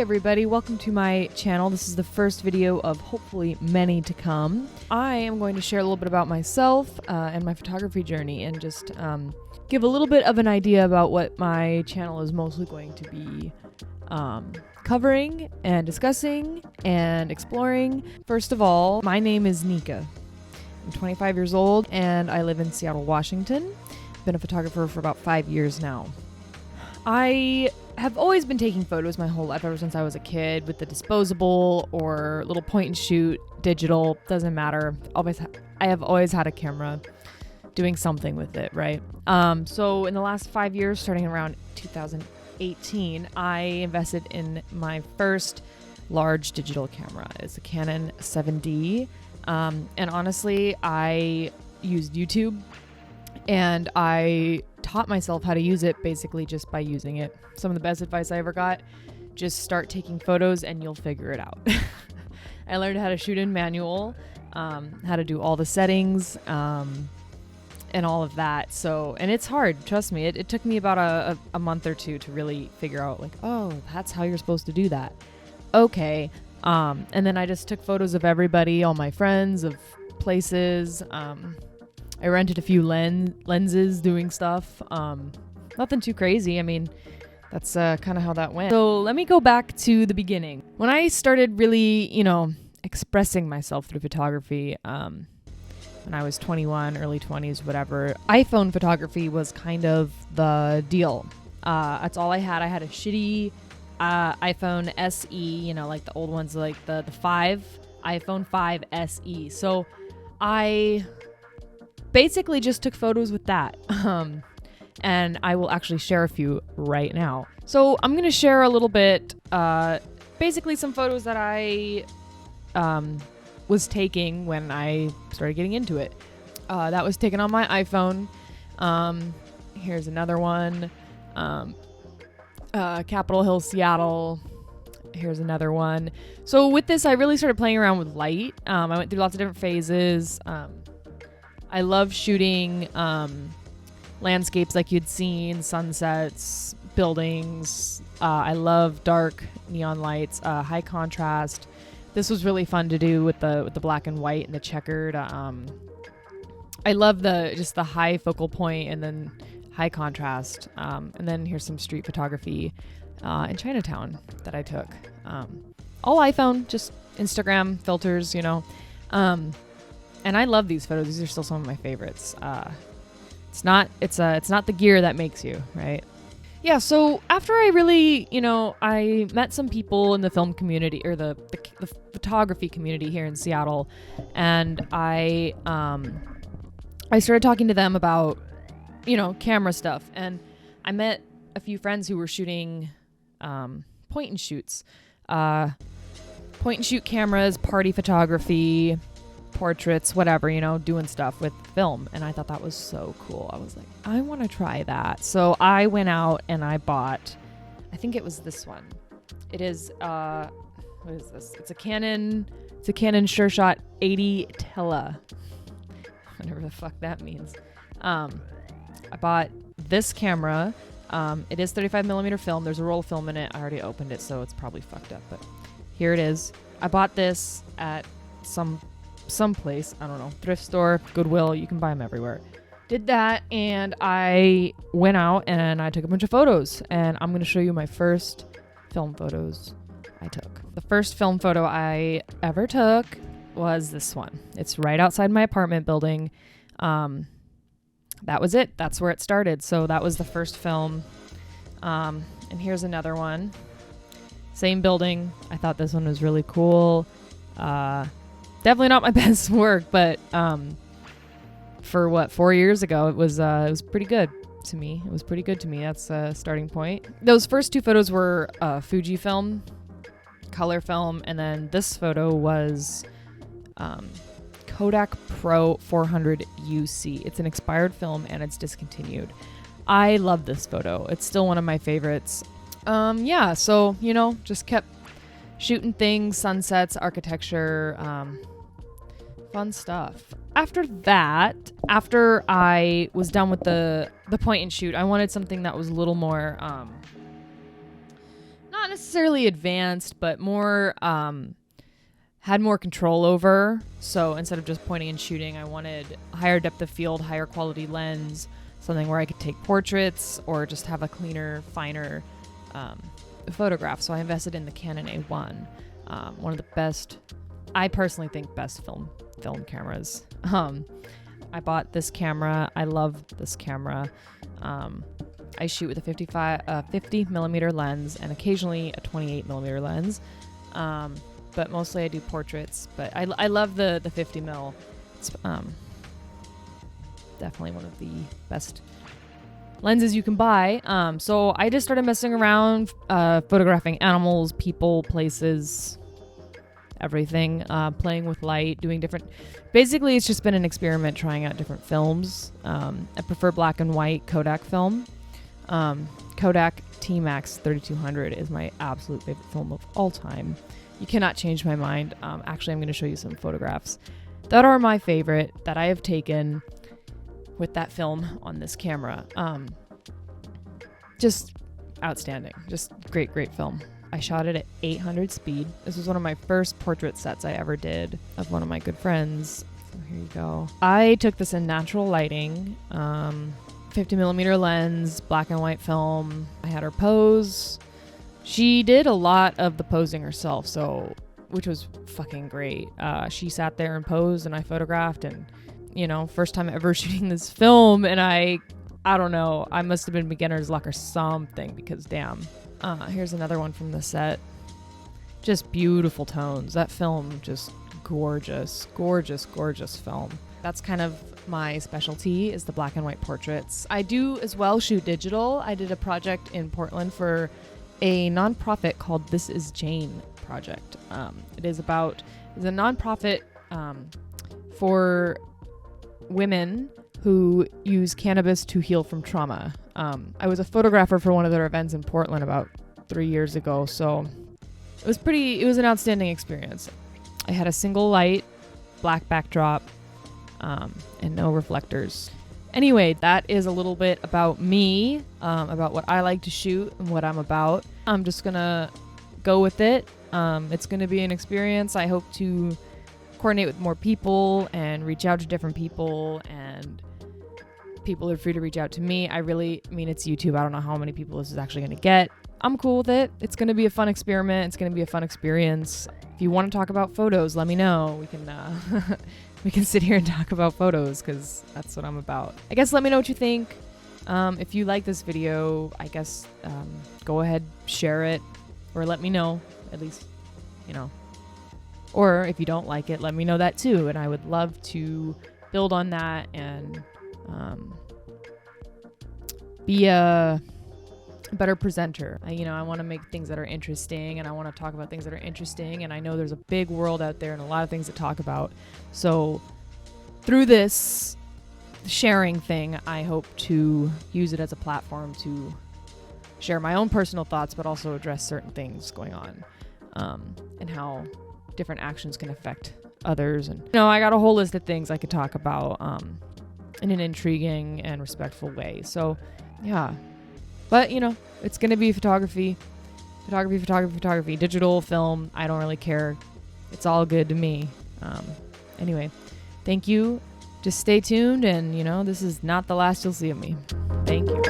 everybody, welcome to my channel. This is the first video of hopefully many to come. I am going to share a little bit about myself and my photography journey and just give a little bit of an idea about what my channel is mostly going to be covering and discussing and exploring. First of all, my name is Nika. I'm 25 years old and I live in Seattle, Washington. I've been a photographer for about 5 years now. I have always been taking photos my whole life, ever since I was a kid, with the disposable or little point and shoot, digital, doesn't matter. I have always had a camera, doing something with it, right? So in the last 5 years, starting around 2018, I invested in my first large digital camera. It's a Canon 7D. And honestly, I used YouTube and I taught myself how to use it basically just by using it. Some of the best advice I ever got, just start taking photos and you'll figure it out. I learned how to shoot in manual, how to do all the settings, and all of that. And it's hard, trust me. It took me about a month or two to really figure out, like, oh, that's how you're supposed to do that. Okay. And then I just took photos of everybody, all my friends, of places. I rented a few lenses doing stuff. Nothing too crazy. I mean, that's kind of how that went. So let me go back to the beginning. When I started really, expressing myself through photography, when I was 21, early 20s, whatever, iPhone photography was kind of the deal. That's all I had. I had a shitty iPhone SE, like the old ones, like the iPhone 5 SE. So I basically just took photos with that. And I will actually share a few right now. So I'm going to share a little bit, basically some photos that I was taking when I started getting into it. That was taken on my iPhone. Here's another one. Capitol Hill, Seattle. Here's another one. So with this, I really started playing around with light. I went through lots of different phases. I love shooting landscapes like you'd seen, sunsets, buildings. I love dark neon lights, high contrast. This was really fun to do with the black and white and the checkered. I love the high focal point and then high contrast. And then here's some street photography in Chinatown that I took. All iPhone, just Instagram filters, And I love these photos. These are still some of my favorites. It's not the gear that makes you, right? Yeah. So after I really, I met some people in the film community or the photography community here in Seattle, and I started talking to them about, camera stuff, and I met a few friends who were shooting point and shoots, point and shoot cameras, party photography, portraits, whatever, doing stuff with film. And I thought that was so cool. I was like, I want to try that. So I went out and I bought, I think it was this one. It is, what is this? It's a Canon SureShot 80 Tele. Whatever the fuck that means. I bought this camera. It is 35mm film. There's a roll of film in it. I already opened it, so it's probably fucked up, but here it is. I bought this at some place, I don't know, thrift store, Goodwill, you can buy them everywhere. Did that, and I went out and I took a bunch of photos, and I'm going to show you my first film photos I took. The first film photo I ever took was this one. It's right outside my apartment building. That was it. That's where it started. So that was the first film. And here's another one. Same building. I thought this one was really cool. Definitely not my best work, but for 4 years ago, it was pretty good to me. It was pretty good to me. That's a starting point. Those first two photos were Fujifilm, color film, and then this photo was Kodak Pro 400 UC. It's an expired film and it's discontinued. I love this photo. It's still one of my favorites. Yeah, so just kept shooting things, sunsets, architecture, fun stuff. After that, after I was done with the point and shoot, I wanted something that was a little more, not necessarily advanced, but more had more control over. So instead of just pointing and shooting, I wanted higher depth of field, higher quality lens, something where I could take portraits or just have a cleaner, finer photograph. So I invested in the Canon A1, one of the best, I personally think, best film cameras. I bought this camera. I love this camera. I shoot with a 50 millimeter lens and occasionally a 28 millimeter lens. But mostly I do portraits, but I love the 50 mil. It's definitely one of the best lenses you can buy. So I just started messing around, photographing animals, people, places, everything, playing with light, doing different, basically it's just been an experiment trying out different films. I prefer black and white Kodak film. Kodak T-Max 3200 is my absolute favorite film of all time. You cannot change my mind. Actually, I'm going to show you some photographs that are my favorite that I have taken with that film on this camera. Just outstanding. Just great film. I shot it at 800 speed. This was one of my first portrait sets I ever did of one of my good friends. So here you go. I took this in natural lighting, 50 millimeter lens, black and white film. I had her pose. She did a lot of the posing herself, which was fucking great. She sat there and posed and I photographed, and first time ever shooting this film, and I don't know, I must have been beginner's luck or something, because damn. Here's another one from the set. Just beautiful tones. That film, just gorgeous film. That's kind of my specialty, is the black and white portraits. I do as well shoot digital. I did a project in Portland for a nonprofit called This Is Jane project. It's a nonprofit for women who use cannabis to heal from trauma. I was a photographer for one of their events in Portland about 3 years ago, so it was an outstanding experience. I had a single light, black backdrop, and no reflectors. Anyway, that is a little bit about me, about what I like to shoot and what I'm about. I'm just gonna go with it. It's gonna be an experience. I hope to coordinate with more people and reach out to different people, and people are free to reach out to me. It's YouTube. I don't know how many people this is actually gonna get. I'm cool with it. It's gonna be a fun experiment. It's gonna be a fun experience. If you want to talk about photos, let me know. We can we can sit here and talk about photos, because that's what I'm about. I guess let me know what you think. If you like this video, I guess go ahead, share it, or let me know, at least, Or if you don't like it, let me know that too, and I would love to build on that and be a better presenter. I want to make things that are interesting, and I want to talk about things that are interesting, and I know there's a big world out there and a lot of things to talk about. So through this sharing thing, I hope to use it as a platform to share my own personal thoughts, but also address certain things going on, and how different actions can affect others. And I got a whole list of things I could talk about in an intriguing and respectful way. So yeah. But, it's going to be photography, digital, film. I don't really care. It's all good to me. Anyway, thank you. Just stay tuned, and, this is not the last you'll see of me. Thank you.